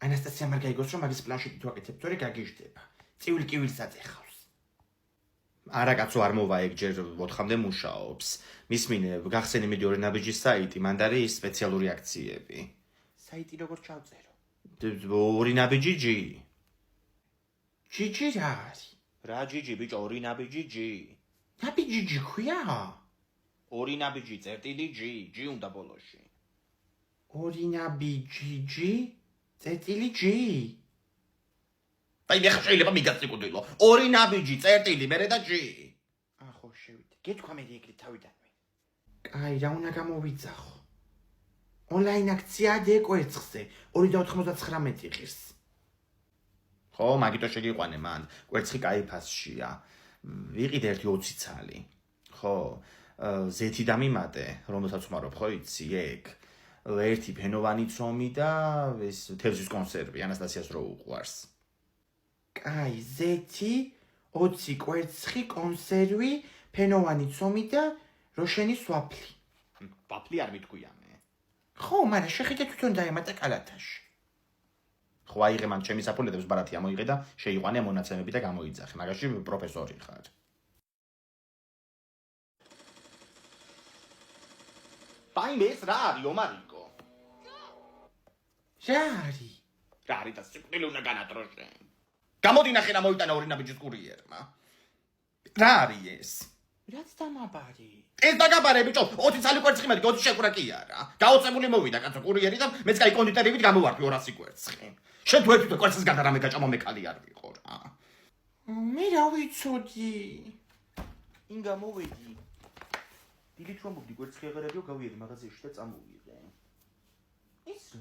ანასტასია მაგ გაიგოს რომ მაგის პლანში თუ აკეთებ თორე გაგიჟდება. წივილ კივილს აწეხავს. არა კაცო არ მოვა ეგ ჯერ 4-მდე მუშაობს. მისმინე გახსენი მიდი ორი ნაბიჯის საიტი, მანდ არის სპეციალური აქციები. საიტი როგორ ჩავწერო? ორი ნაბიჯი ჯი. ჯიჯი რა არის? რა ჯიჯი ბიჭო, ორი ნაბიჯი ჯი. ნაბიჯი ჯი ქვია? ორი ნაბიჯი წერტილი ჯი, ჯი უნდა ბოლოში. ორი ნაბიჯი ჯი, წერტილი ჯი. აი მე შეიძლება მიგაწიკუდილო. ორი ნაბიჯი წერტილი მერე და ჯი. ხო შევიდე. გეთქვა მე ეგრე თავიდანვე. კაი, რა უნდა გამოვიძახო? ონლაინ აქცია დეკვერცხზე 2.99 ღირს. ხო, მაგიტო შეგიყვანე მან. კვერცხი კაი ფასშია. ვიყიდე 1.20 ცალი. ხო, ზეთი დამიმატე, რომელსაც ვმარობ, ხო იცი, ეგ. ერთი ფენოვანი ცომი და ეს თევზის კონსერვი, ანასტასიას რო უყვარს. კაი, ზეთი, 20 კვერცხი, კონსერვი, ფენოვანი ცომი და როშენის ვაფლი. ვაფლი არ მითქვია მე. ხო, მაგრამ შეხედე თვითონ დაემატა კალათაში. ხო, აიღე მან ჩემი საფულეთებს ბარათი ამოიღე და შეიყვანე მონაცემები და გამოიძახე. მაგაში პროფესორი ხარ. ტაიმეს რა არის, ომარიკო? რა არის? რა არის და სიკვდილი უნდა განატროშე. გამოდი ნახე რა მოიტანა ორი ნაბიჯის კურიერმა. რა არის ეს? რაც დამაბარი. ეს დაგაბარე ბიჭო, 20 ცალი კვერცხი მეტი, 20 შეკვრა კი არა. გაოცებული მოვიდა კაცო კურიერი და მეც კაი კონდიტერივით გამოვარდი 200 კვერცხი. შენ თუ ერთუთ კვერცხს გადა რამე გაჭამო მე ხალი არ ვიყო რა. მე რა ვიცოდი? ინგა მოვედი. დილით რომ მოვდი კვერცხი აღარებიო გავიერი მაღაზიაში და წამოვიღე. ისო